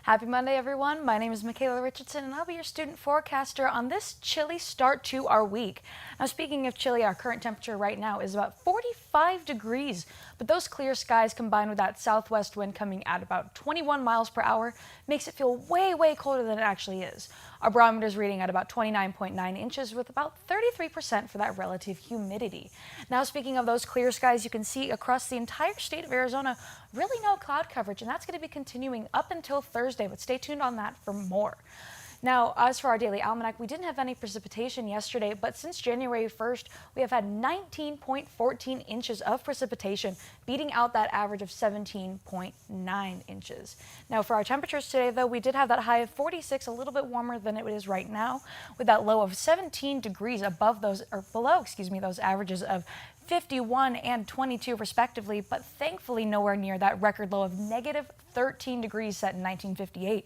Happy Monday, everyone. My name is Michaela Richardson, and I'll be your student forecaster on this chilly start to our week. Now, speaking of chilly, our current temperature right now is about 45 degrees, but those clear skies combined with that southwest wind coming at about 21 miles per hour makes it feel way, way colder than it actually is. Our barometer is reading at about 29.9 inches with about 33% for that relative humidity. Now, speaking of those clear skies, you can see across the entire state of Arizona, really no cloud coverage, and that's going to be continuing up until Thursday, but stay tuned on that for more. Now, as for our daily almanac, we didn't have any precipitation yesterday, but since January 1st, we have had 19.14 inches of precipitation, beating out that average of 17.9 inches. Now, for our temperatures today, though, we did have that high of 46, a little bit warmer than it is right now, with that low of 17 degrees above those, or below, those averages of 51 and 22 respectively, but thankfully nowhere near that record low of negative 13 degrees set in 1958.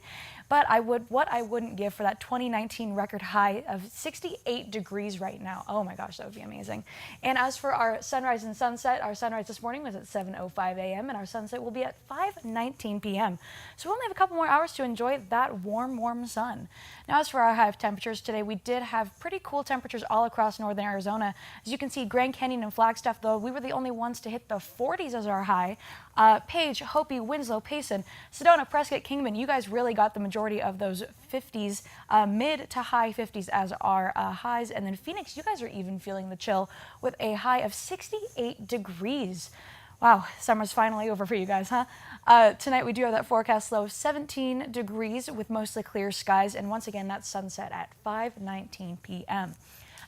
But what I wouldn't give for that 2019 record high of 68 degrees right now. Oh my gosh, that would be amazing. And as for our sunrise and sunset, our sunrise this morning was at 7:05 a.m. and our sunset will be at 5:19 p.m. So we only have a couple more hours to enjoy that warm sun. Now, as for our high of temperatures today, we did have pretty cool temperatures all across northern Arizona. As you can see, Grand Canyon and Flagstaff, though, we were the only ones to hit the 40s as our high. Page, Hopi, Winslow, Payson, Sedona, Prescott, Kingman, you guys really got the majority of those 50s, mid to high 50s as our highs. And then Phoenix, you guys are even feeling the chill with a high of 68 degrees. Wow, summer's finally over for you guys, huh? Tonight we do have that forecast low of 17 degrees with mostly clear skies. And once again, that's sunset at 5:19 p.m.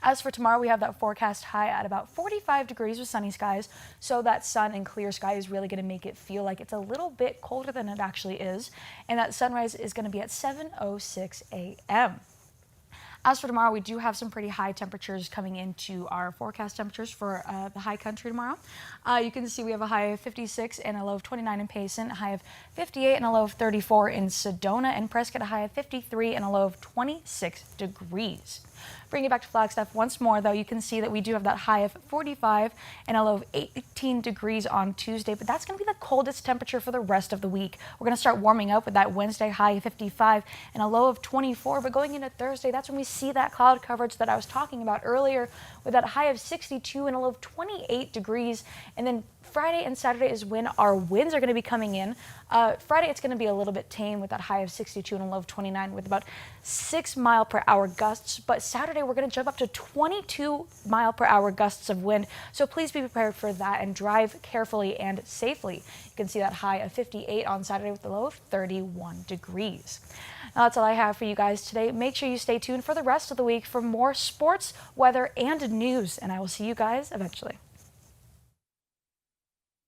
As for tomorrow, we have that forecast high at about 45 degrees with sunny skies. So that sun and clear sky is really going to make it feel like it's a little bit colder than it actually is. And that sunrise is going to be at 7:06 a.m. As for tomorrow, we do have some pretty high temperatures coming into our forecast temperatures for the high country tomorrow. You can see we have a high of 56 and a low of 29 in Payson, a high of 58 and a low of 34 in Sedona, and Prescott a high of 53 and a low of 26 degrees. Bring it back to Flagstaff once more, though. You can see that we do have that high of 45 and a low of 18 degrees on Tuesday, but that's going to be the coldest temperature for the rest of the week. We're going to start warming up with that Wednesday high of 55 and a low of 24, but going into Thursday, that's when we see that cloud coverage that I was talking about earlier with that high of 62 and a low of 28 degrees. And then Friday and Saturday is when our winds are going to be coming in. Friday, it's going to be a little bit tame with that high of 62 and a low of 29 with about 6-mile-per-hour gusts. But Saturday, we're going to jump up to 22-mile-per-hour gusts of wind. So please be prepared for that and drive carefully and safely. You can see that high of 58 on Saturday with the low of 31 degrees. Now, that's all I have for you guys today. Make sure you stay tuned for the rest of the week for more sports, weather, and news. And I will see you guys eventually.